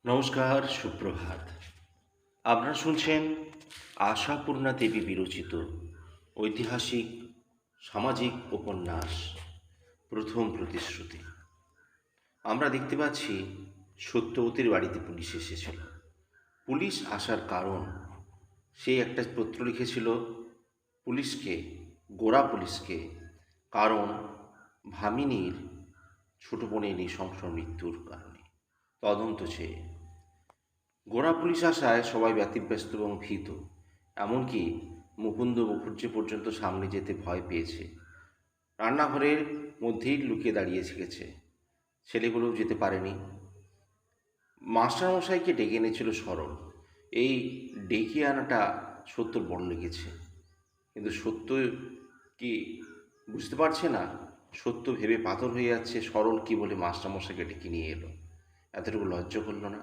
নমস্কার, সুপ্রভাত। আপনারা শুনছেন আশাপূর্ণা দেবী বিরচিত ঐতিহাসিক সামাজিক উপন্যাস প্রথম প্রতিশ্রুতি। আমরা দেখতে পাচ্ছি সত্যবতীর বাড়িতে পুলিশ এসেছিল। পুলিশ আসার কারণ, সে একটা পত্র লিখেছিল পুলিশকে, গোড়া পুলিশকে, কারণ ভামিনীর ছোট বোনের নৃশংস মৃত্যুর কারণে তদন্ত চেয়ে। গোড়া পুলিশ আসায় সবাই ব্যতিব্যস্ত এবং ভীত, এমনকি মুকুন্দ মুখুজ্জে পর্যন্ত সামনে যেতে ভয় পেয়েছে। রান্নাঘরের মধ্যেই লুকিয়ে দাঁড়িয়ে গেছে, ছেলেগুলোও যেতে পারেনি। মাস্টারমশাইকে ডেকে এনেছিল সরল। এই ডেকে আনাটা সত্যর বড় লেগেছে, কিন্তু সত্য কি বুঝতে পারছে না। সত্য ভেবে পাথর হয়ে যাচ্ছে, সরল কি বলে মাস্টারমশাইকে ডেকে নিয়ে এলো। এতটুকু লজ্জা করল না।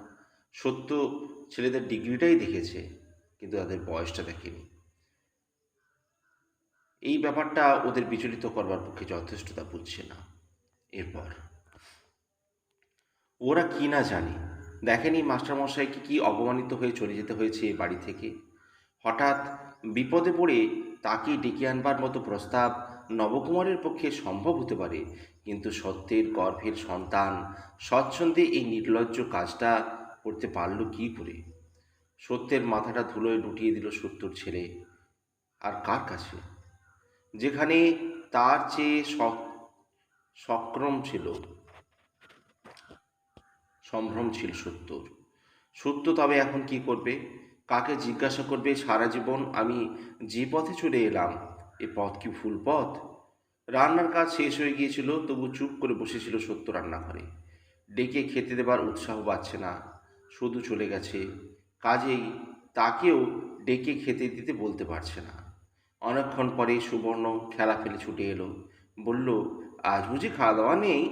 সত্য ছেলেদের ডিগ্রিটাই দেখেছে, কিন্তু তাদের বয়সটা দেখেনি। এই ব্যাপারটা ওদের বিচলিত করবার পক্ষে যথেষ্ট, তা বুঝছে না। এরপর ওরা কি না জানে, দেখেনি মাস্টারমশাইকে কি অপমানিত হয়ে চলে যেতে হয়েছে এ বাড়ি থেকে। হঠাৎ বিপদে পড়ে তাকে ডেকে আনবার মতো প্রস্তাব নবকুমারের পক্ষে সম্ভব হতে পারে, কিন্তু সত্যের গর্ভের সন্তান স্বচ্ছন্দে এই নির্লজ্জ কাজটা করতে পারল কি করে? সত্যের মাথাটা ধুলোয় লুটিয়ে দিল সত্যর ছেলে। আর কার কাছে, যেখানে তার চেয়ে সক্রম ছিল, সম্ভ্রম ছিল সত্যর। সত্য তবে এখন কি করবে? কাকে জিজ্ঞাসা করবে? সারা জীবন আমি যে পথে চলে এলাম, এ পথ কি ভুল পথ? রান্নার কাজ শেষ হয়ে গিয়েছিল, তবু চুপ করে বসেছিল সত্য রান্নাঘরে। ডেকে খেতে দেবার উৎসাহ পাচ্ছে না, শুধু চলে গেছে, কাজেই তাকেও ডেকে খেতে দিতে বলতে পারছে না। অনেকক্ষণ পরে সুবর্ণ খেলা ফেলে ছুটে এলো, বলল, আজ বুঝি খাওয়া দাওয়া নেই?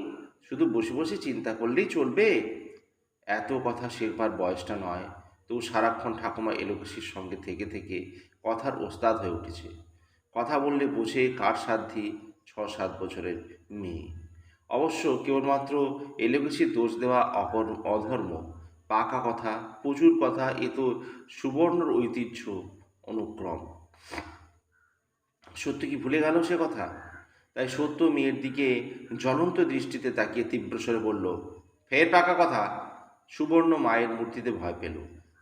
শুধু বসে বসে চিন্তা করলেই চলবে? এত কথা শেখবার বয়সটা নয়, তবু সারাক্ষণ ঠাকুমা এলোকেশির সঙ্গে থেকে থেকে কথার ওস্তাদ হয়ে উঠেছে। কথা বললে বোঝে কার সাধ্যি 6-7 বছরের মেয়ে। অবশ্য কেবলমাত্র এলোকেশির দোষ দেওয়া অধর্ম। পাকা কথা, প্রচুর কথা, এ তো সুবর্ণর ঐতিহ্য, অনুক্রম। সত্য কি ভুলে গেল সে কথা? তাই সত্য মেয়ের দিকে জ্বলন্ত দৃষ্টিতে তাকিয়ে তীব্রস্বরে বলল, ফের পাকা কথা? সুবর্ণ মায়ের মূর্তিতে ভয় পেল,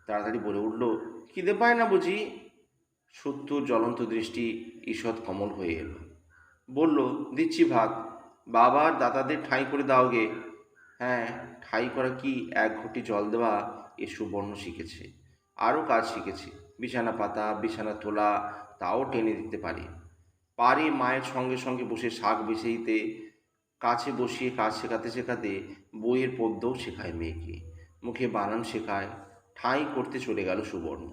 তাড়াতাড়ি বলে উঠল, খিদে পায় না বুঝি? সত্যর জ্বলন্ত দৃষ্টি ঈষৎ কমল হয়ে এলো। বলল, দিচ্ছি ভাত, বাবার দাদাদের ঠাঁই করে দাও গে। হ্যাঁ, ঠাঁই করা কি, এক ঘটি জল দেওয়া এ সুবর্ণ শিখেছে। আরও কাজ শিখেছে, বিছানা পাতা, বিছানা তোলা, তাও টেনে দিতে পারে। পারে মায়ের সঙ্গে সঙ্গে বসে শাক বেছে দিতে, কাছে বসিয়ে কাজ শেখাতে শেখাতে বইয়ের পদ্যও শেখায় মেয়েকে, মুখে বানান শেখায়। ঠাঁই করতে চলে গেল সুবর্ণ।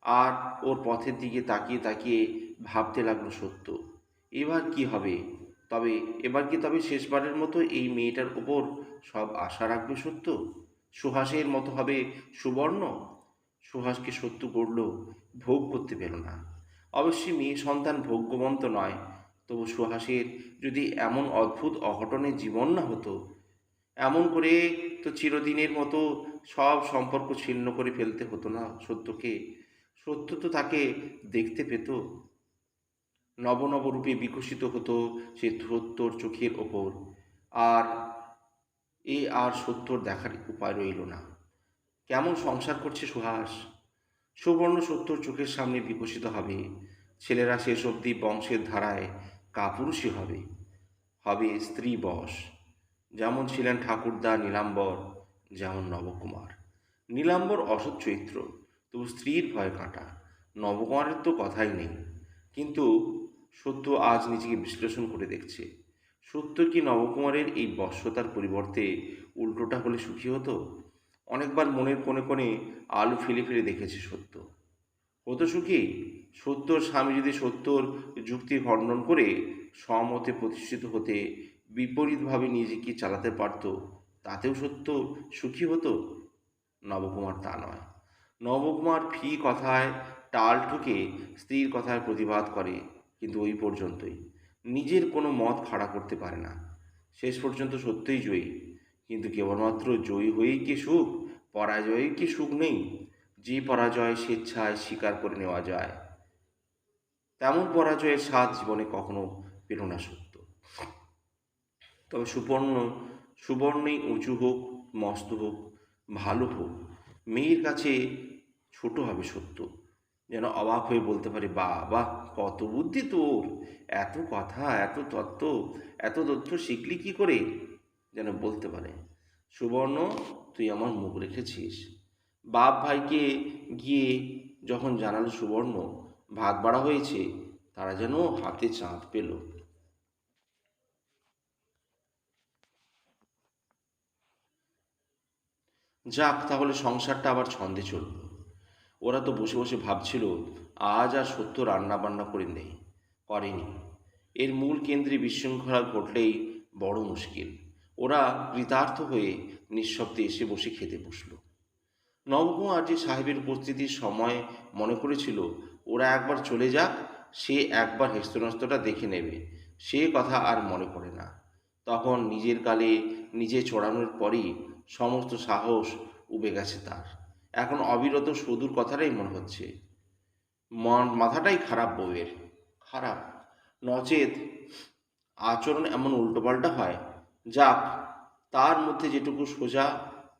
আর ওর পথের দিকে তাকিয়ে তাকিয়ে ভাবতে লাগলো সত্য, এবার কি হবে? তবে শেষবারের মতো এই মেয়েটার ওপর সব আশা রাখবে সত্য? সুহাসের মতো হবে সুবর্ণ? সুহাসকে সত্য করল, ভোগ করতে পেল না। অবশ্যই মেয়ে সন্তান ভাগ্যবন্ত নয়, তবু সুহাসের যদি এমন অদ্ভুত অঘটনের জীবন না হতো। এমন করে তো চিরদিনের মতো সব সম্পর্ক ছিন্ন করে ফেলতে হতো না সত্যকে। সত্য তো তাকে দেখতে পেত, নব নব রূপে বিকশিত হতো সে সত্যর চোখের ওপর। আর আর সত্যর দেখার উপায় রইল না। কেমন সংসার করছে সুহাস? সুবর্ণ সত্যর চোখের সামনে বিকশিত হবে। ছেলেরা শেষ অবধি বংশের ধারায় কাপুরুষই হবে, হবে স্ত্রী বশ। যেমন ছিলেন ঠাকুরদা নীলাম্বর, যেমন নবকুমার। নীলাম্বর অসৎ চরিত্র, তবু স্ত্রীর ভয় কাঁটা। নবকুমারের তো কথাই নেই। কিন্তু সত্য আজ নিজেকে বিশ্লেষণ করে দেখছে, সত্য কি নবকুমারের এই বশ্যতার পরিবর্তে উল্টোটা হলে সুখী হতো? অনেকবার মনের কোণে কোণে আলু ফেলে ফেলে দেখেছে সত্য। হতো সুখী? সত্যর স্বামী যদি সত্যর যুক্তি খণ্ডন করে স্বমতে প্রতিষ্ঠিত হতে বিপরীতভাবে নিজেকে চালাতে পারত, তাতেও সত্য সুখী হতো? নবকুমার তা নয়। নবকুমার ফি কথায় টাল ঠুকে স্ত্রীর কথায় প্রতিবাদ করে, কিন্তু ওই পর্যন্তই। নিজের কোনো মত খাড়া করতে পারে না। শেষ পর্যন্ত সত্যই জয়ী, কিন্তু কেবলমাত্র জয়ী হয়েই কি সুখ? পরাজয়ে কি সুখ নেই? যে পরাজয় স্বেচ্ছায় স্বীকার করে নেওয়া যায়, তেমন পরাজয়ের স্বাদ জীবনে কখনো পেল না সত্য। তবে সুবর্ণই উঁচু হোক, মস্ত হোক, ভালো হোক, মেয়ের কাছে ছোট হবে সত্য। যেন অবাক হয়ে বলতে পারে, বাহ বাহ, কত বুদ্ধি তোর! এত কথা, এত তত্ত্ব, এত তথ্য শিখলি কি করে? যেন বলতে পারে, সুবর্ণ, তুই আমার মুখ রেখেছিস। বাপ ভাইকে গিয়ে যখন জানালো সুবর্ণ ভাত বাড়া হয়েছে, তারা যেন হাতে চাঁদ পেল। যাক, তাহলে সংসারটা আবার ছন্দে চলল। ওরা তো বসে বসে ভাবছিল, আজ আর সত্য রান্না বান্না করেনি। এর মূল কেন্দ্রে বিশৃঙ্খলা ঘটলেই বড় মুশকিল। ওরা কৃতার্থ হয়ে নিঃশব্দে এসে বসে খেতে বসল। নবকুমার যে সাহেবের উপস্থিতির সময় মনে করেছিল ওরা একবার চলে যাক, সে একবার হেস্তনস্তটা দেখে নেবে, সে কথা আর মনে পড়ে না। তখন নিজের গালে নিজে চড়ানোর পরই সমস্ত সাহস উবে গেছে তার। এখন অবিরত সুদূর কথাটাই মনে হচ্ছে। মাথাটাই খারাপ বউয়ের, খারাপ, নচেত আচরণ এমন উল্টোপাল্টা হয়। যাক, তার মধ্যে যেটুকু সোজা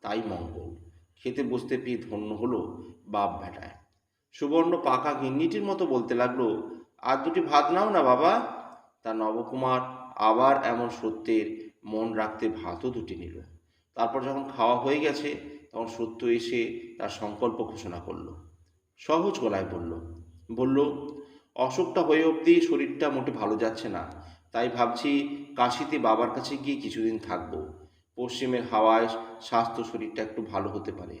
তাই মঙ্গল। খেতে বসতে পেয়ে ধন্য হলো বাপ বেটায়। সুবর্ণ পাকা গিন্নিটির মতো বলতে লাগলো, আর দুটি ভাত নাও না বাবা। তা নবকুমার আবার এমন সত্যের মন রাখতে ভাতও দুটি নিল। তারপর যখন খাওয়া হয়ে গেছে, তখন সত্য এসে তার সংকল্প ঘোষণা করলো। সহজ গলায় বলল, অসুখটা হয়ে অবধি শরীরটা মোটে ভালো যাচ্ছে না, তাই ভাবছি কাশিতে বাবার কাছে গিয়ে কিছুদিন থাকবো। পশ্চিমের হাওয়ায় স্বাস্থ্য শরীরটা একটু ভালো হতে পারে।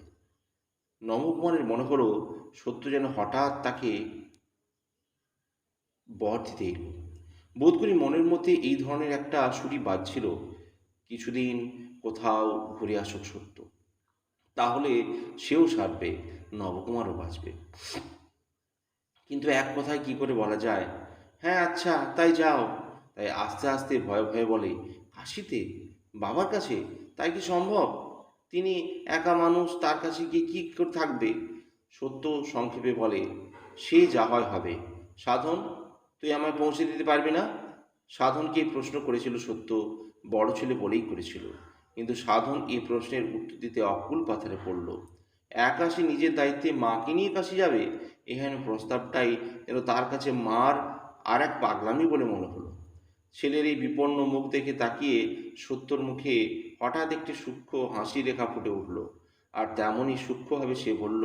নবকুমারের মনে হলো সত্য যেন হঠাৎ তাকে বর দিতে এলো। বোধ করি মনের মধ্যে এই ধরনের একটা সুরি বাজছিল, কিছুদিন কোথাও ঘুরে আসুক সত্য, তাহলে সেও সারবে, নবকুমারও বাঁচবে। কিন্তু এক কথায় কি করে বলা যায়, হ্যাঁ আচ্ছা তাই যাও। তাই আস্তে আস্তে ভয়ে ভয়ে বলে, কাশিতে বাবার কাছে? তাই কি সম্ভব? তিনি একা মানুষ, তার কাছে গিয়ে কী করে থাকবে? সত্য সংক্ষেপে বলে, সে যা হয় হবে। সাধন, তুই আমায় পৌঁছে দিতে পারবি না? সাধনকে প্রশ্ন করেছিল সত্য, বড় ছেলে বলেই করেছিল। কিন্তু সাধন এই প্রশ্নের উত্তর দিতে অকুল পাথারে পড়ল। একা সে নিজের দায়িত্বে মাকে নিয়ে কাশি যাবে? এখানে প্রস্তাবটাই যেন তার কাছে মার আর এক পাগলামি বলে মনে হলো। ছেলের এই বিপন্ন মুখ দেখে তাকিয়ে সত্যর মুখে হঠাৎ একটি সূক্ষ্ম হাসি রেখা ফুটে উঠল। আর তেমনই সূক্ষ্মভাবে সে বলল,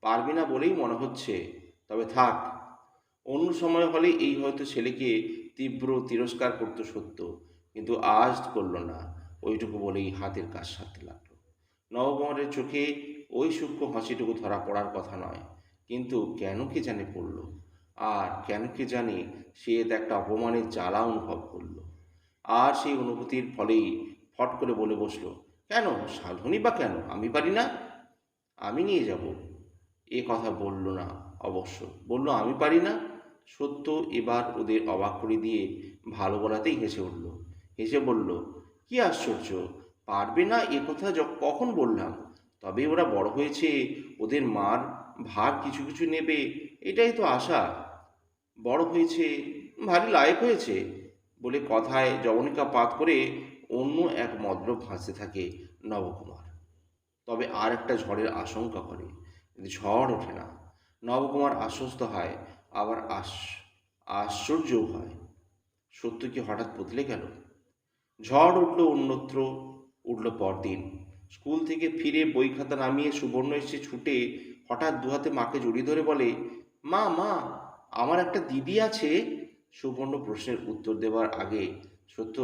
পারবি না বলেই মনে হচ্ছে, তবে থাক। অন্য সময় হলে এই হয়তো ছেলেকে তীব্র তিরস্কার করতো সত্য, কিন্তু আজ করল না। ওইটুকু বলেই হাতের কাজ সারতে লাগলো। নবকুমারের চোখে ওই সূক্ষ্ম হাসিটুকু ধরা পড়ার কথা নয়, কিন্তু কেন কে জানে পড়ল। আর কেন কে জানে সে এতে একটা অপমানের জ্বালা অনুভব করল। আর সেই অনুভূতির ফলেই ফট করে বলে বসলো, কেন সাধনই বা কেন? আমি পারি না? আমি নিয়ে যাব। এ কথা বলল না অবশ্য, বলল আমি পারি না। সত্য এবার ওদের অবাক করে দিয়ে ভালো গলাতেই হেসে উঠল। হেসে বলল, কি আশ্চর্য, পারবে না এ কথা কখন বললাম? তবে ওরা বড় হয়েছে, ওদের মার ভার কিছু কিছু নেবে, এটাই তো আশা। বড় হয়েছে, ভারী লায়ক হয়েছে বলে কথায় জবনিকা পাত করে অন্য এক মদ্রব ভাসতে থাকে নবকুমার। তবে আর একটা ঝড়ের আশঙ্কা করে, কিন্তু ঝড় ওঠে না। নবকুমার আশ্বস্ত হয়, আবার আশ্চর্যও হয়। সত্য কি হঠাৎ বদলে গেল? ঝড় উঠল অন্যত্র, উঠল পরদিন। স্কুল থেকে ফিরে বই খাতা নামিয়ে সুবর্ণ এসে ছুটে হঠাৎ দুহাতে মাকে জড়িয়ে ধরে বলে, মা মা, আমার একটা দিদি আছে। সুবর্ণ প্রশ্নের উত্তর দেবার আগে সত্য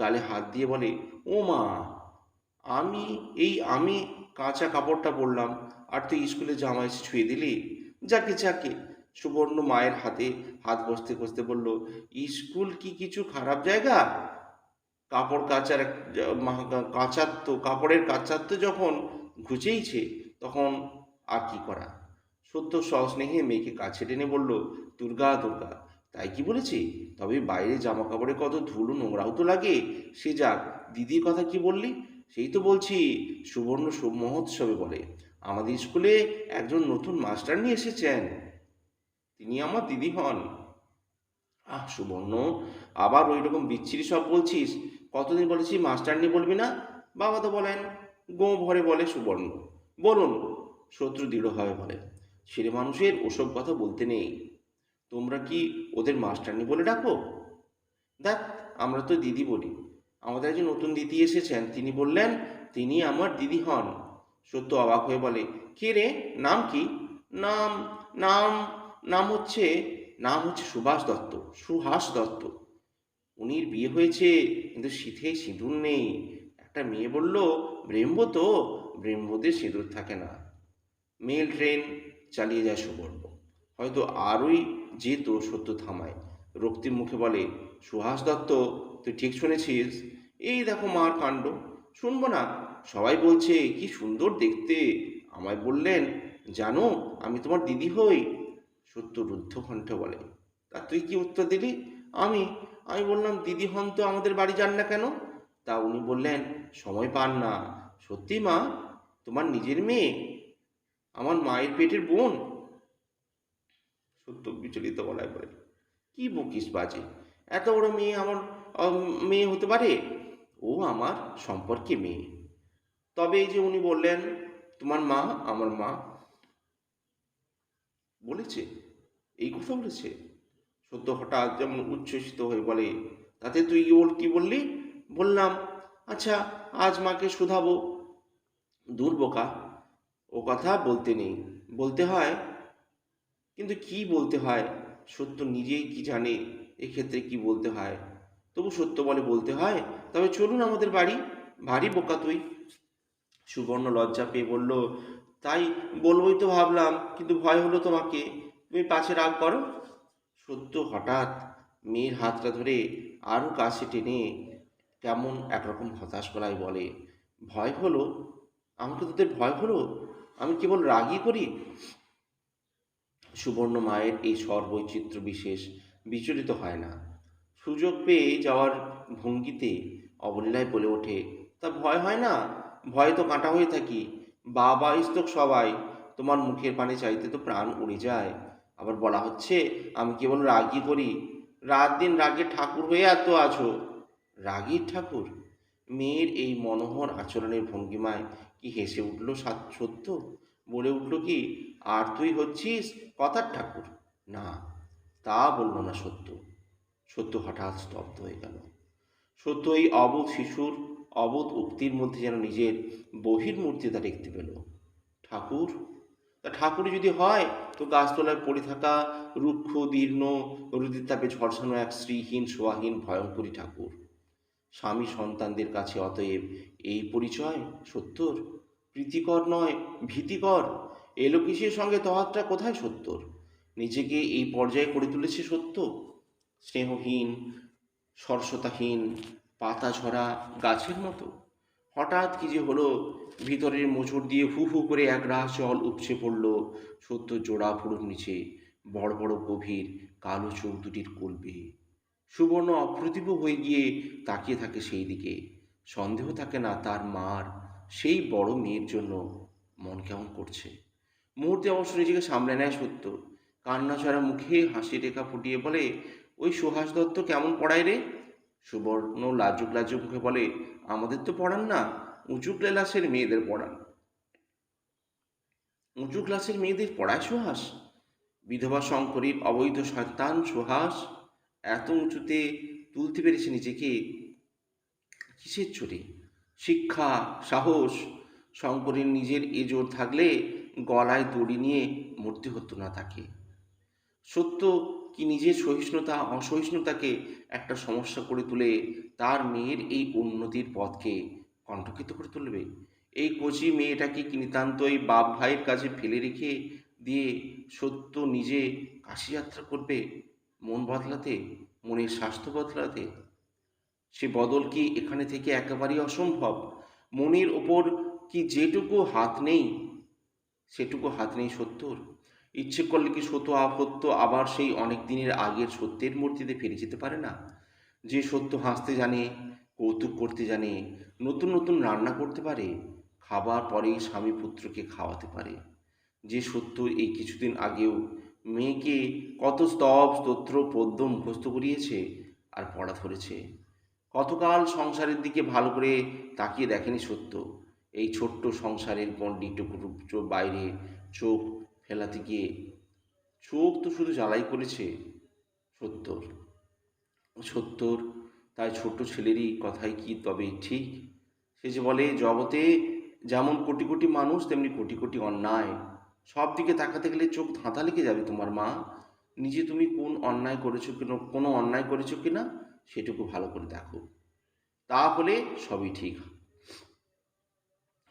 গালে হাত দিয়ে বলে, ও মা, আমি আমি কাঁচা কাপড়টা পরলাম, আর তুই স্কুলে জামা এসে ছুঁয়ে দিলি। যাকে যাকে। সুবর্ণ মায়ের হাতে হাত ঘষতে ঘষতে বলল, স্কুল কি কিছু খারাপ জায়গা? কাপড় কাচার কাপড়ের কাচার তো যখন ঘুচেইছে, তখন আর কি করা। সত্য সস্নেহে মেয়েকে কাছে টেনে বলল, দুর্গা দুর্গা, তাই কি বলেছি? তবে বাইরে জামা কাপড়ে কত ধুলো নোংরাও তো লাগে। সে যাক, দিদির কথা কি বললি? সেই তো বলছি, সুবর্ণ মহোৎসবে বলে আমাদের স্কুলে একজন নতুন মাস্টার নিয়ে এসেছেন, তিনি আমার দিদি হন। আহ সুবর্ণ, আবার ওই রকম বিচ্ছিরি সব বলছিস? কতদিন বলেছি মাস্টারনি বলবি না? বাবা তো বলেন। গো ভরে বলে সুবর্ণ। বলুন, শত্রু দৃঢ়ভাবে বলে। ছেলে মানুষের ওসব কথা বলতে নেই। তোমরা কি ওদের মাস্টারনি বলে ডাকো? দেখ, আমরা তো দিদি বলি। আমাদের একজন নতুন দিদি এসেছেন, তিনি বললেন তিনি আমার দিদি হন। সত্য অবাক হয়ে বলে, কে রে, নাম কি? নাম নাম নাম হচ্ছে নাম হচ্ছে সুভাষ দত্ত, সুহাস দত্ত। উনির বিয়ে হয়েছে, কিন্তু শীতে সিঁদুর নেই। একটা মেয়ে বলল, ব্রেহ্ম তো, ব্রেহ্মদের সিঁদুর থাকে না। মেল ট্রেন চালিয়ে যায় সুবর্ণ। হয়তো আরই যেত, সত্য থামায়। রক্তিম মুখে বলে, সুহাস দত্ত, তুই ঠিক শুনেছিস। এই দেখো মার কাণ্ড। শুনবো না? সবাই বলছে কি সুন্দর দেখতে। আমায় বললেন, জানো আমি তোমার দিদি হই। সত্য রুদ্ধ কণ্ঠে বলে, তা তুই কি উত্তর দিলি? আমি আমি বললাম, দিদি হন তো আমাদের বাড়ি যান না কেন? তা উনি বললেন, সময় পান না। সত্যি মা, তোমার নিজের মেয়ে, আমার মায়ের পেটের বোন। সত্য বিচলিত গলায় বলে, কি বকিস বাজে? এত বড় মেয়ে আমার মেয়ে হতে পারে? ও আমার সম্পর্কে মেয়ে। তবে এই যে উনি বললেন তোমার মা আমার মা, বলেছে, এই কথা বলেছে? সত্য হঠাৎ যেমন উচ্ছ্বসিত হয়ে বলে, তাতে তুই কি বললি? বললাম, আচ্ছা, আজ মাকে শুধাবো। দূর বোকা, ও কথা বলতে নেই, বলতে হয়। কিন্তু কি বলতে হয়? সত্য নিজেই কি জানে এক্ষেত্রে কি বলতে হয়। তবু সত্য বলে, বলতে হয়। তবে চলুন আমাদের বাড়ি। ভারী বোকা তুই। সুবর্ণ লজ্জা পেয়ে বলল, তাই বলবোই তো ভাবলাম, কিন্তু ভয় হলো তোমাকে, তুমি পাছে রাগ করো। সত্য হঠাৎ মেয়ের হাতটা ধরে আরও কাছে টেনে কেমন একরকম হতাশ গলায় বলে, ভয় হলো? আমাকে তোদের ভয় হলো? আমি কেবল রাগই করি। সুবর্ণ মায়ের এই সর্বৈচিত্র্য বিশেষ বিচলিত হয় না। সুযোগ পেয়ে যাওয়ার ভঙ্গিতে অবলীলায় বলে ওঠে, তা ভয় হয় না? ভয়ে তো কাঁটা হয়ে থাকি। বাবা স্তক সবাই, তোমার মুখের পানে চাইতে তো প্রাণ উড়ে যায়। আবার বলা হচ্ছে আমি কেবল রাগই করি। রাত দিন রাগের ঠাকুর হয়ে এত আছো। রাগীর ঠাকুর? মেয়ের এই মনোহর আচরণের ভঙ্গিমায় কি হেসে উঠল সত্য। বলে উঠল কি, আর তুই হচ্ছিস কথার ঠাকুর? না, তা বলল না সত্য। সত্য হঠাৎ স্তব্ধ হয়ে গেল। সত্য এই অবোধ শিশুর অবোধ উক্তির মধ্যে যেন নিজের বহির্মূর্তিতা দেখতে পেল। ঠাকুর? তা ঠাকুর যদি হয়, তো গাছতলায় পড়ে থাকা রুক্ষ দীর্ণ রোদের তাপে ঝলসানো এক শ্রীহীন সোয়াহীন ভয়ঙ্করী ঠাকুর। স্বামী সন্তানদের কাছে অতএব এই পরিচয় সত্যর? প্রীতিকর নয়, ভীতিকর। এলোকিসের সঙ্গে তফাৎটা কোথায় সত্যর? নিজেকে এই পর্যায়ে করে তুলেছে সত্য, স্নেহহীন, সরসতাহীন, পাতা ঝরা গাছের মতো। হঠাৎ কি যে হলো, ভিতরের মোচড় দিয়ে হু হু করে এক রাশ জল উপচে পড়ল সত্য জোড়া ফুড়ুর নিচে, বড় বড় গভীর কালো চোখ দুটির কোল বেয়ে। সুবর্ণ অপ্রতিভ হয়ে গিয়ে তাকিয়ে থাকে সেই দিকে। সন্দেহ থাকে না তার মার সেই বড় মেয়ের জন্য মন কেমন করছে। মুহূর্তে অবশ্য নিজেকে সামলে নেয় সত্য। কান্না ছড়া মুখে হাসি রেখা ফুটিয়ে বলে, ওই সুহাস দত্ত কেমন পড়ায় রে? সুবর্ণ লাজুক লাজুক মুখে বলে, আমাদের তো পড়ান না, উঁচু ক্লাসের মেয়েদের পড়ান। উঁচু ক্লাসের মেয়েদের পড়ায় সুহাস? বিধবা শঙ্করীর অবৈধ সন্তান সুহাস এত উঁচুতে তুলতে পেরেছে নিজেকে কিসের চোটে? শিক্ষা, সাহস। শঙ্করীর নিজের এ জোর থাকলে গলায় দড়ি নিয়ে মরতে হতো না তাকে। সত্য কি নিজের সহিষ্ণুতা অসহিষ্ণুতাকে একটা সমস্যা করে তুলে তার মেয়ের এই উন্নতির পথকে কণ্টকিত করে তুলবে? এই কচি মেয়েটাকে কি নিতান্তই বাপ ভাইয়ের কাছে ফেলে রেখে দিয়ে সত্য নিজে কাশি যাত্রা করবে মন বদলাতে, মনের স্বাস্থ্য বদলাতে? সে বদল কি এখানে থেকে একেবারেই অসম্ভব? মনের ওপর কি যেটুকু হাত নেই, সেটুকু হাত নেই সত্যর? ইচ্ছে করলে কি সত্য আবার সেই অনেক দিনের আগের সত্যের মূর্তিতে ফিরে যেতে পারে না? যে সত্য হাসতে জানে, কৌতুক করতে জানে, নতুন নতুন রান্না করতে পারে, খাবার পরেই স্বামী পুত্রকে খাওয়াতে পারে। যে সত্য এই কিছুদিন আগেও মেয়েকে কত স্তব স্তোত্র পদ্য মুখস্থ করিয়েছে আর পড়া ধরেছে। কতকাল সংসারের দিকে ভালো করে তাকিয়ে দেখেনি সত্য। এই ছোট্ট সংসারের গণ্ডিটুকু বাইরে চোখ ফেলাতে গিয়ে চোখ তো শুধু জ্বালাই করেছে সত্যর। সত্যর তাই ছোট্ট ছেলেরই কথাই কি তবে ঠিক? সে যে বলে, জগতে যেমন কোটি কোটি মানুষ তেমনি কোটি কোটি অন্যায়। সব দিকে তাকাতে গেলে চোখ ধাঁধা লেগে যাবে তোমার মা। নিজে তুমি কোনো অন্যায় করেছো কিনা সেটুকু ভালো করে দেখো, তাহলে সবই ঠিক।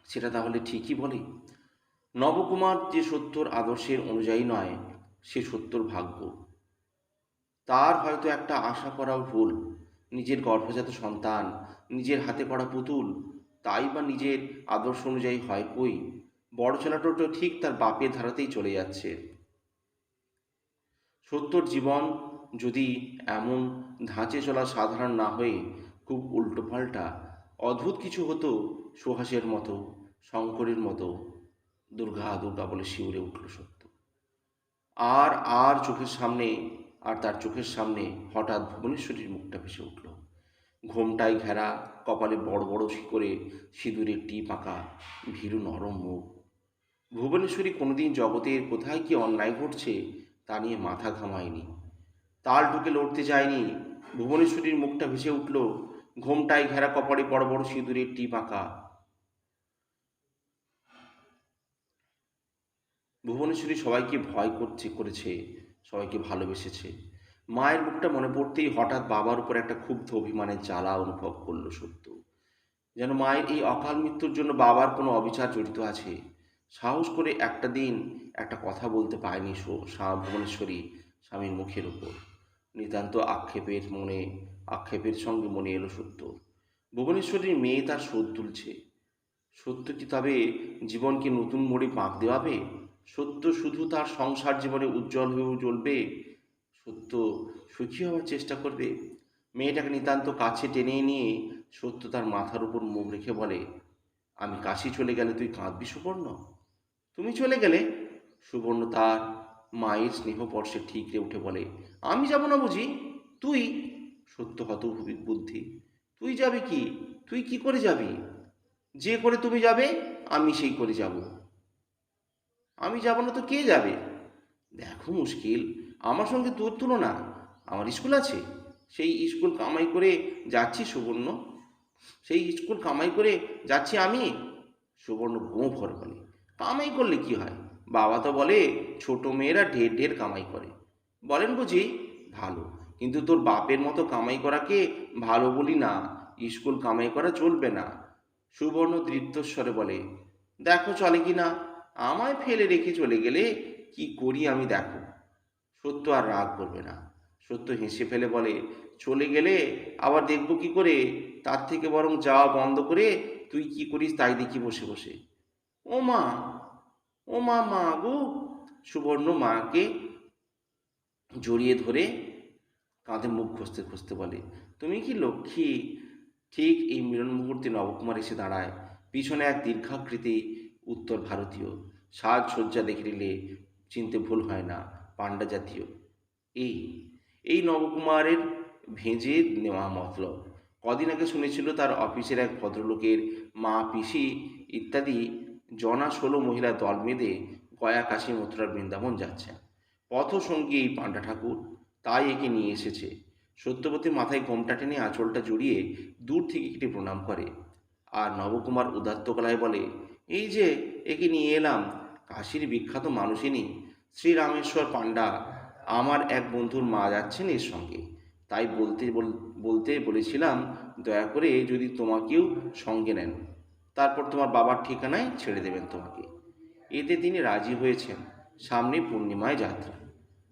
সেটা তাহলে ঠিকই বলে। নবকুমার যে সত্যর আদর্শের অনুযায়ী নয়, সে সত্যর ভাগ্য। তার হয়তো একটা আশা করাও ভুল। নিজের গর্ভজাত সন্তান, নিজের হাতে করা পুতুল, তাই বা নিজের আদর্শ অনুযায়ী হয় কই? বড় ছেলেটা তো ঠিক তার বাপের ধারাতেই চলে যাচ্ছে। সত্যর জীবন যদি এমন ধাঁচে চলা সাধারণ না হয়ে খুব উল্টোপাল্টা অদ্ভুত কিছু হতো, সুহাসের মতো, শঙ্করের মতো, দুর্গা দুর্গা বলে শিউরে উঠল সত্য। আর আর চোখের সামনে আর তার চোখের সামনে হঠাৎ ভুবনেশ্বরীর মুখটা ভেসে উঠল। ঘোমটায় ঘেরা, কপালে বড় বড় শিকড়ে সিঁদুরের টিপ আঁকা, ভীরু নরম মুখ। ভুবনেশ্বরী কোনোদিন জগতের কোথায় কি অন্যায় ঘটছে তা নিয়ে মাথা ঘামায়নি, তাল ঢুকে লড়তে যায়নি। ভুবনেশ্বরীর মুখটা ভেসে উঠল, ঘোমটায় ঘেরা, কপালে বড় বড় সিঁদুরের টিপ আঁকা। ভুবনেশ্বরী সবাইকে ভয় করেছে, সবাইকে ভালোবেসেছে। মায়ের মুখটা মনে পড়তেই হঠাৎ বাবার উপর একটা ক্ষুব্ধ অভিমানের জ্বালা অনুভব করলো সত্য। যেন মায়ের এই অকাল মৃত্যুর জন্য বাবার কোনো অবিচার জড়িত আছে। সাহস করে একটা দিন একটা কথা বলতে পারেনি ভুবনেশ্বরী স্বামীর মুখের উপর। নিতান্ত আক্ষেপের সঙ্গে মনে এলো সত্য। ভুবনেশ্বরীর মেয়ে তার শোধ তুলছে। সত্য কি তবে জীবনকে নতুন মোড়ে বাঁক দেওয়াবে? সত্য শুধু তার সংসার জীবনে উজ্জ্বল হয়েও জ্বলবে? সত্য সুখী হওয়ার চেষ্টা করবে? মেয়েটাকে নিতান্ত কাছে টেনে নিয়ে সত্য তার মাথার উপর মুখ রেখে বলে, আমি কাশি চলে গেলে তুই কাঁদবি সুবর্ণ? তুমি চলে গেলে? সুবর্ণ তার মায়ের স্নেহস্পর্শে ঠিকরে উঠে বলে, আমি যাব না বুঝি? তুই? সত্য হতভূমিক বুদ্ধি। তুই যাবি কি? তুই কি করে যাবি? যে করে তুমি যাবে আমি সেই করে যাব। আমি যাব না তো কে যাবে? দেখো মুশকিল, আমার সঙ্গে তোর তুলনা? আমার স্কুল আছে, সেই স্কুল কামাই করে যাচ্ছি সুবর্ণ, সেই স্কুল কামাই করে যাচ্ছি আমি। সুবর্ণ গোঁ ভর বলে, কামাই করলে কি হয়? বাবা তো বলে ছোট মেয়েরা ঢের ঢের কামাই করে। বলেন বুঝি? ভালো, কিন্তু তোর বাপের মতো কামাই করাকে ভালো বলি না। স্কুল কামাই করা চলবে না। সুবর্ণ দৃপ্তস্বরে বলে, দেখো চলে কি না। আমায় ফেলে রেখে চলে গেলে কি করি আমি দেখো। সত্য আর রাগ করবে না। সত্য হেসে ফেলে বলে, চলে গেলে আবার দেখব কি করে? তার থেকে বরং যাওয়া বন্ধ করে তুই কি করিস তাই দেখি বসে বসে। ও মা, ও মা, মা গো! সুবর্ণ মাকে জড়িয়ে ধরে কাঁধে মুখ ঘষতে ঘষতে বলে, তুমি কি লক্ষ্মী! ঠিক এই মিলন মুহূর্তে নবকুমার এসে দাঁড়ায়। পিছনে এক দীর্ঘাকৃতি উত্তর ভারতীয়, সাজসজ্জা দেখে নিলে চিনতে ভুল হয় না, পান্ডা জাতীয়। এই এই নবকুমারের ভেঁজে নেওয়া মতলব। কদিন আগে শুনেছিল তার অফিসের এক ভদ্রলোকের মা, পিসি ইত্যাদি 16 মহিলা দল বেঁধে গয়া, কাশী, মথুরা, বৃন্দাবন যাচ্ছেন। পথসঙ্গী এই পান্ডা ঠাকুর, তাই একে নিয়ে এসেছে। সত্যবতী মাথায় ঘোমটা টেনে আঁচলটা জড়িয়ে দূর থেকে একটি প্রণাম করে, আর নবকুমার উদাত্ত গলায় বলে, এই যে একে নিয়ে এলাম, কাশীর বিখ্যাত মানুষিনী শ্রীরামেশ্বর পান্ডা। আমার এক বন্ধুর মা যাচ্ছেন এর সঙ্গে, তাই বলতে বলেছিলাম দয়া করে যদি তোমাকেও সঙ্গে নেন, তারপর তোমার বাবার ঠিকানায় ছেড়ে দেবেন তোমাকে। এতে তিনি রাজি হয়েছেন। সামনে পূর্ণিমায় যাত্রা।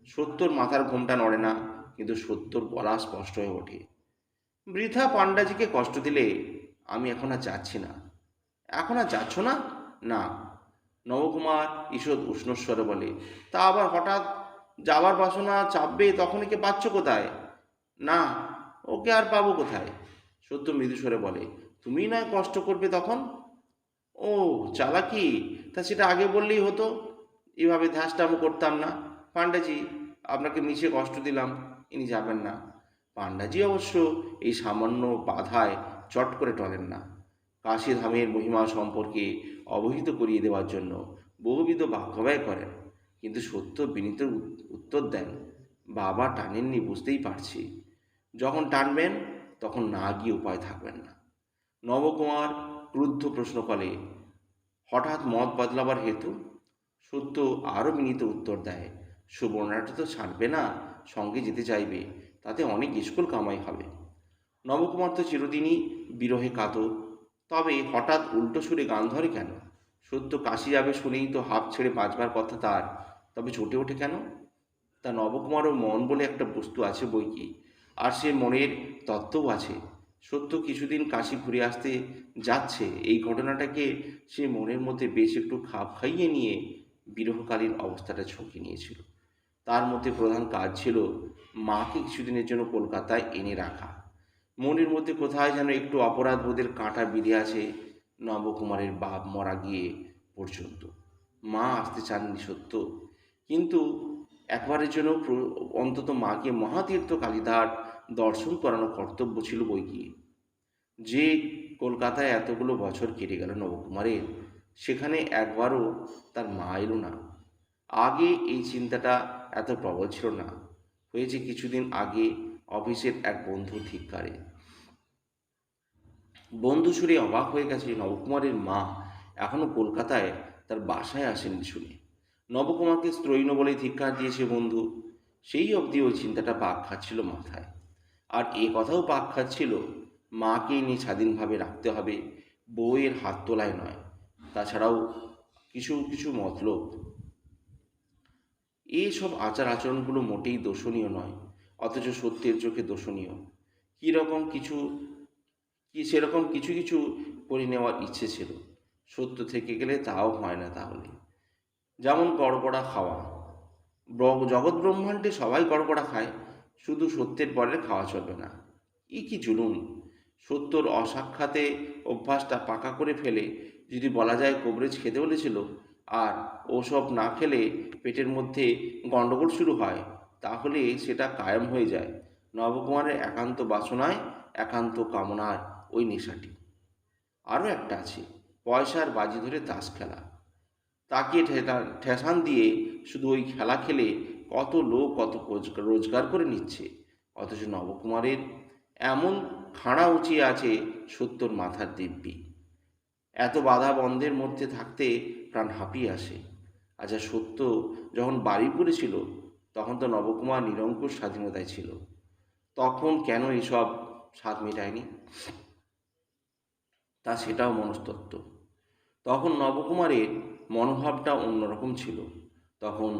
সত্যর মাথার ঘোমটা নড়ে না, কিন্তু সত্যর গলা স্পষ্ট হয়ে ওঠে, বৃথা পাণ্ডাজিকে কষ্ট দিলে আমি এখন আর যাচ্ছি না। এখন আর যাচ্ছ না? না। নবকুমার ঈষৎ উষ্ণস্বরে বলে, তা আবার হঠাৎ যাবার বাসনা চাপবে তখন একে পাচ্ছ কোথায়? না, ওকে আর পাবো কোথায়? সত্য মৃদু স্বরে বলে, তুমি নয় কষ্ট করবে তখন। ও চালাকি, তা সেটা আগে বললেই হতো, এভাবে ধ্যাসটামো করতাম না। পাণ্ডাজি, আপনাকে মিছে কষ্ট দিলাম, ইনি যাবেন না। পাণ্ডাজি অবশ্য এই সামান্য বাধায় চট করে টলেন না। কাশীধামের মহিমা সম্পর্কে অবহিত করিয়ে দেওয়ার জন্য বহুবিধ বাক্যব্যয় করেন, কিন্তু সত্য বিনীত উত্তর দেন, বাবা টানেননি বুঝতেই পারছি, যখন টানবেন তখন না গিয়ে উপায় থাকবেন না। নবকুমার ক্রুদ্ধ প্রশ্ন করে, হঠাৎ মত বদলাবার হেতু? সত্য আরও বিনীত উত্তর দেয়, সুবর্ণাটা তো ছাড়বে না, সঙ্গে যেতে চাইবে, তাতে অনেক স্কুল কামাই হবে। নবকুমার তো চিরদিনই বিরহে কাতর, তবে হঠাৎ উল্টো সুরে গান ধরে কেন? সত্য কাশি যাবে শুনেই তো হাঁপ ছেড়ে বাঁচবার কথা তার, তবে চটে ওঠে কেন? তা নবকুমারও মন বলে একটা বস্তু আছে বই কি, আর সে মনের তত্ত্বও আছে। সত্য কিছুদিন কাশি ঘুরে আসতে যাচ্ছে, এই ঘটনাটাকে সে মনের মধ্যে বেশ একটু খাপ খাইয়ে নিয়ে বিরহকালীন অবস্থাটা ঝুঁকে নিয়েছিল। তার মধ্যে প্রধান কাজ ছিল মাকে কিছুদিনের জন্য কলকাতায় এনে রাখা। মনের মধ্যে কোথায় যেন একটু অপরাধ বোধের কাঁটা বিঁধে আছে নবকুমারের বাপ মরা গিয়ে পর্যন্ত। মা আসতে চাননি সত্য, কিন্তু একবারের জন্য অন্তত মাকে মহাতীর্থ কালীঘাট দর্শন করানো কর্তব্য ছিল বই কি। যে কলকাতায় এতগুলো বছর কেটে গেল নবকুমারের, সেখানে একবারও তার মা এলো না। আগে এই চিন্তাটা এত প্রবল ছিল না, হয়েছে কিছুদিন আগে অফিসের এক বন্ধু ধিক্কারে। বন্ধু শুনে অবাক হয়ে গেছে নবকুমারের মা এখনো কলকাতায় তার বাসায় আসেনি শুনে। নবকুমারকে স্ত্রৈণ বলে ধিক্কার দিয়েছে বন্ধু, সেই অবধি ওই চিন্তাটা পাক খাচ্ছিল মাথায়। আর এ কথাও পাক খাচ্ছিল, মাকে নিয়ে স্বাধীনভাবে রাখতে হবে, বউয়ের হাত তোলায় নয়। তাছাড়াও কিছু কিছু মতলব, এইসব আচার আচরণগুলো মোটেই দোষণীয় নয়, অথচ সত্যের চোখে দোষণীয়। কীরকম কিছু সেরকম কিছু কিছু করে নেওয়ার ইচ্ছে ছিল। সত্য থেকে গেলে তাও হয় না তাহলে। যেমন গড়গড়া খাওয়া, জগৎ ব্রহ্মাণ্ডে সবাই গড়গড়া খায়, শুধু সত্যের পরে খাওয়া চলবে না। কি জুলুম! সত্যর অসাক্ষাতে অভ্যাসটা পাকা করে ফেলে যদি বলা যায় কবরেজ খেতে বলেছিল, আর ওসব না খেলে পেটের মধ্যে গণ্ডগোল শুরু হয়, তাহলে সেটা কায়েম হয়ে যায় নবকুমারের একান্ত বাসনায়, একান্ত কামনার ওই নেশাটি। আরও একটা আছে, পয়সার বাজি ধরে তাস খেলা। তাকে ঠেসান দিয়ে শুধু ওই খেলা খেলে কত লোক কত রোজগার করে নিচ্ছে, অথচ নবকুমারের এমন খাঁড়া উঁচিয়ে আছে সত্যর মাথার দিব্যি। এত বাধা বন্ধের মধ্যে থাকতে প্রাণ হাঁপিয়ে আসে। আচ্ছা, সত্য যখন বারুইপুরে ছিল তখন তো নবকুমার নিরঙ্কুশ স্বাধীনতায় ছিল, তখন কেন এসব স্বাদ মেটায়নি? তা সেটাও মনস্তত্ত্ব। তখন নবকুমারের মনোভাবটা অন্যরকম ছিল। তখন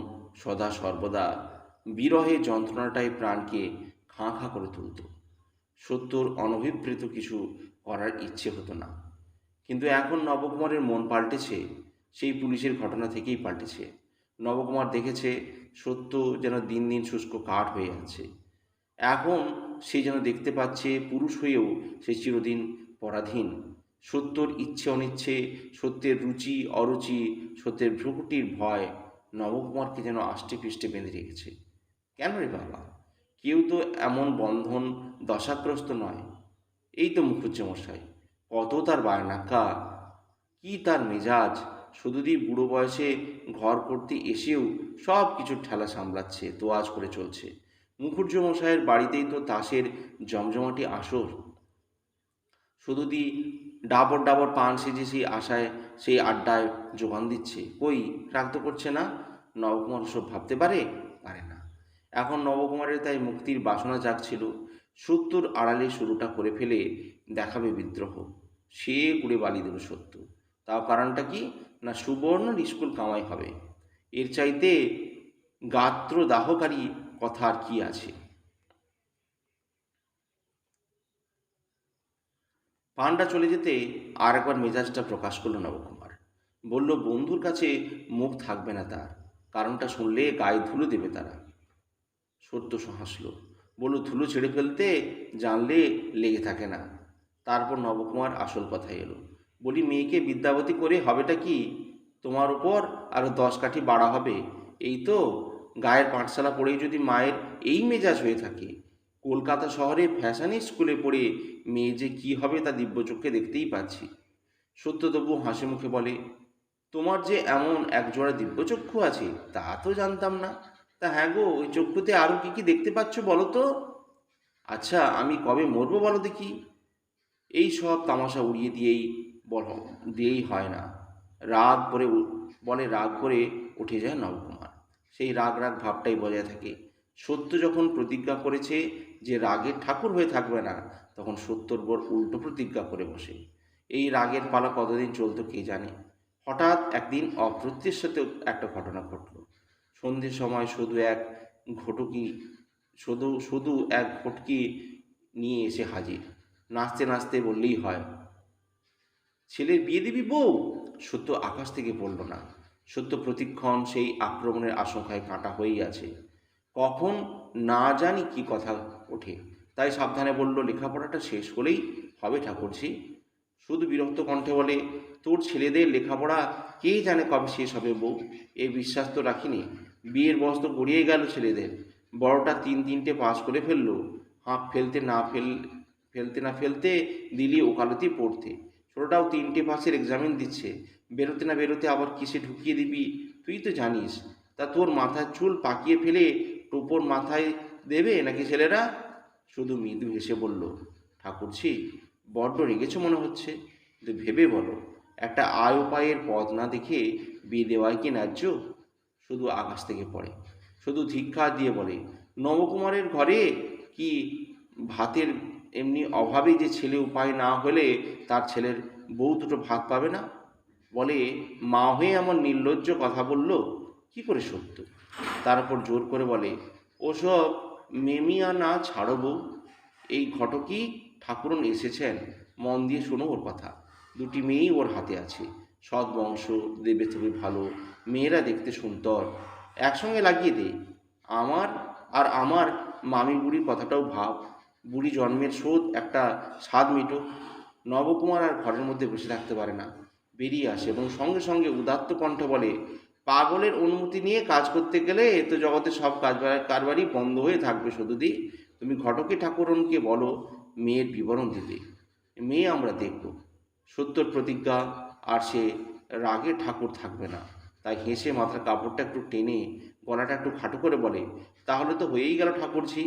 সদা সর্বদা বিরহে যন্ত্রণাটাই প্রাণকে খাঁ খাঁ করে তুলত। সত্যর অনভিপ্রেত কিছু করার ইচ্ছে হতো না। কিন্তু এখন নবকুমারের মন পাল্টেছে, সেই পুলিশের ঘটনা থেকেই পাল্টেছে। নবকুমার দেখেছে সত্য যেন দিন দিন শুষ্ক কাঠ হয়ে যাচ্ছে। এখন সে যেন দেখতে পাচ্ছে পুরুষ হয়েও সে চিরদিন পরাধীন। সত্যর ইচ্ছে অনিচ্ছে, সত্যের রুচি অরুচি, সত্যের ভ্রুকুটির ভয় নবকুমারকে যেন আষ্টে পৃষ্ঠে বেঁধে রেখেছে। কেন রে বাবা, কেউ তো এমন বন্ধন দশাগ্রস্ত নয়। এই তো মুখুজ্জেমশাই, কত তার বায়নাক্কা, কি তার মেজাজ! শুধুই বুড়ো বয়সে ঘর করতে এসেও সব কিছুর ঠেলা সামলাচ্ছে, তোয়াজ করে চলছে। মুখুজ্জেমশাইয়ের বাড়িতেই তো তাসের জমজমাটি আসর। শুধুই ডাবর ডাবর পান সেজে সেই আশায় সেই আড্ডায় যোগান দিচ্ছে, কই রাগ তো করছে না। নবকুমার সব ভাবতে পারে? পারে না। এখন নবকুমারের তাই মুক্তির বাসনা জাগছিল। সত্যর আড়ালে শুরুটা করে ফেলে দেখাবে বিদ্রোহ। সে উড়ে বালি দেবে সত্য। তাও কারণটা কি? না, সুবর্ণ স্কুল কামাই হবে, এর চাইতে গাত্রদাহকারী কথা আর কি আছে? পানটা চলে যেতে আর একবার মেজাজটা প্রকাশ করল নবকুমার। বলল, বন্ধুর কাছে মুখ থাকবে না তার, কারণটা শুনলে গায়ে ধুলো দেবে তারা। সত্য হাসল, বলল, ধুলো ছেড়ে ফেলতে জানলে লেগে থাকে না। তারপর নবকুমার আসল কথায় এলো। বলি, মেয়েকে বিদ্যাবতী করে হবেটা কি? তোমার উপর আরও 10 কাঠি বাড়া হবে। এই তো গায়ের পাঠশালা পড়েই যদি মায়ের এই মেজাজ হয়ে থাকে, কলকাতা শহরে ফ্যাশনের স্কুলে পড়ে মেয়ে যে কী হবে তা দিব্যচক্ষে দেখতেই পাচ্ছি। সত্য তবু হাসি মুখে বলে, তোমার যে এমন একজোড়া দিব্যচক্ষু আছে তা তো জানতাম না। তা হ্যাঁ গো, ওই চক্ষুতে আরও কি কি দেখতে পাচ্ছ বলো তো? আচ্ছা, আমি কবে মরবো বলো দেখি? এই সব তামাশা উড়িয়ে দিয়েই হয় না। রাগ করে রাগ করে উঠে যায় নবকুমার। সেই রাগ রাগ ভাবটাই বজায় থাকে। সত্য যখন প্রতিজ্ঞা করেছে যে রাগের ঠাকুর হয়ে থাকবে না, তখন সত্যর বর উল্টো প্রতিজ্ঞা করে বসে। এই রাগের পালা কতদিন চলতো কে জানে। হঠাৎ একদিন অপ্রত্যাশিত একটা ঘটনা ঘটল। সন্ধ্যের সময় শুধু এক ঘটকি নিয়ে এসে হাজির। নাচতে নাচতে বললেই হয়, ছেলের বিয়ে দিবি বউ? সত্য আকাশ থেকে পড়ল না। সত্য প্রতিক্ষণ সেই আক্রমণের আশঙ্কায় কাঁটা হয়েই আছে। কখন না জানি কি কথা ওঠে, তাই সাবধানে বলল, লেখাপড়াটা শেষ হলেই হবে ঠাকুরজি। শুধু বিরক্ত কণ্ঠে বলে, তোর ছেলেদের লেখাপড়া কে জানে কবে শেষ হবে বউ? এই বিশ্বাস তো রাখিনি। বিয়ের বয়স তো গড়িয়ে গেল ছেলেদের। বড়টা 3টে পাস করে ফেললো, হাঁপ ফেলতে না ফেলতে দিলি ওকালতি পড়তে। ছোটোটাও 3টে পাসের এক্সামিন দিচ্ছে, বেরোতে না বেরোতে আবার কিসে ঢুকিয়ে দিবি তুই তো জানিস। তা তোর মাথার চুল পাকিয়ে ফেলে টোপর মাথায় দেবে নাকি ছেলেরা? শুধু মৃদু হেসে বলল, ঠাকুরছি বড্ড রেগেছ মনে হচ্ছে, কিন্তু ভেবে বলো, একটা আয় উপায়ের পথ না দেখে বিয়ে দেওয়াই কি ন্যায্য? শুধু আকাশ থেকে পড়ে। শুধু ধিক্কার দিয়ে বলে, নবকুমারের ঘরে কি ভাতের এমনি অভাবে যে ছেলে উপায় না হলে তার ছেলের বউ দুটো ভাত পাবে না? বলে, মা হয়ে এমন নির্লজ্জ কথা বলল কি করে সত্য? তার উপর জোর করে বলে, ওসব মেমিয়া না ছাড়ো বউ। এই ঘটকই ঠাকুরন এসেছেন, মন দিয়ে শোনো ওর কথা। 2টি মেয়েই ওর হাতে আছে, সৎ বংশ, দেবে তুমি ভালো, মেয়েরা দেখতে সুন্দর। একসঙ্গে লাগিয়ে দে। আমার মামি বুড়ির কথাটাও ভাব। বুড়ি জন্মের শোধ একটা স্বাদ মিটো। নবকুমার আর ঘরের মধ্যে বসে থাকতে পারে না, বেরিয়ে আসে এবং সঙ্গে সঙ্গে উদাত্ত কণ্ঠে বলে, পাগলের অনুমতি নিয়ে কাজ করতে গেলে এ তো জগতে সব কারবারই বন্ধ হয়ে থাকবে। সদুদি, তুমি ঘটকে ঠাকুরনকে বলো মেয়ের বিবরণ দিতে, মেয়ে আমরা দেখব। সত্যর প্রতিজ্ঞা, আর সে রাগে ঠাকুর থাকবে না। তাই হেসে মাথার কাপড়টা একটু টেনে গলাটা একটু খাটো করে বলে, তাহলে তো হয়েই গেল ঠাকুরজি।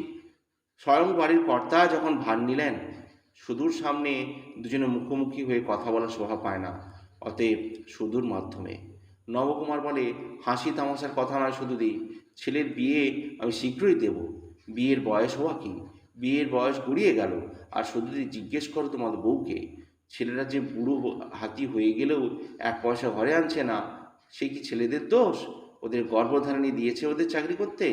স্বয়ং বাড়ির কর্তা যখন ভার নিলেন, সুদূর সামনে দুজনে মুখোমুখি হয়ে কথা বলার শোভা পায় না, অতএব সুদূর মাধ্যমে। নবকুমার বলে, হাসি তামাশার কথা নয় শুধুদি, ছেলের বিয়ে আমি শীঘ্রই দেব। বিয়ের বয়স হওয়া কি? বিয়ের বয়স গড়িয়ে গেল। আর শুধুদি, জিজ্ঞেস করো তোমার বউকে, ছেলেরা যে বুড়ো হাতি হয়ে গেলেও 1 পয়সা ঘরে আনছে না, সে কি ছেলেদের দোষ? ওদের গর্ভধারণী দিয়েছে ওদের চাকরি করতে।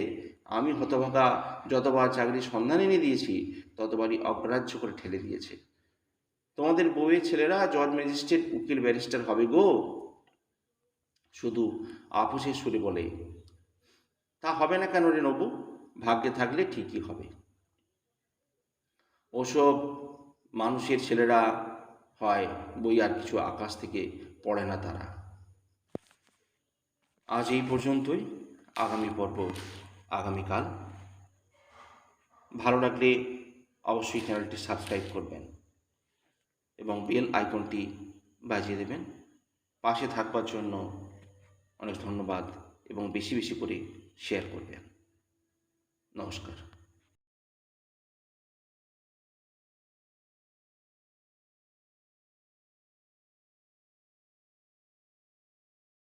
আমি হতভাগা যতবার চাকরির সন্ধান এনে দিয়েছি, ততবারই অগ্রাহ্য করে ঠেলে দিয়েছে। তোমাদের বউয়ের ছেলেরা জজ, ম্যাজিস্ট্রেট, উকিল, ব্যারিস্টার হবে গো। শুধু আপোষের সুরে বলে, তা হবে না কেন রে নবু? ভাগ্যে থাকলে ঠিকই হবে। ওসব মানুষের ছেলেরা হয়, বই আর কিছু আকাশ থেকে পড়ে না তারা। আজ এই পর্যন্তই। আগামী পর্ব আগামীকাল। ভালো লাগলে অবশ্যই চ্যানেলটি সাবস্ক্রাইব করবেন এবং বেল আইকনটি বাজিয়ে দেবেন। পাশে থাকবার জন্য অনেক ধন্যবাদ এবং বেশি বেশি করে শেয়ার করবেন। নমস্কার।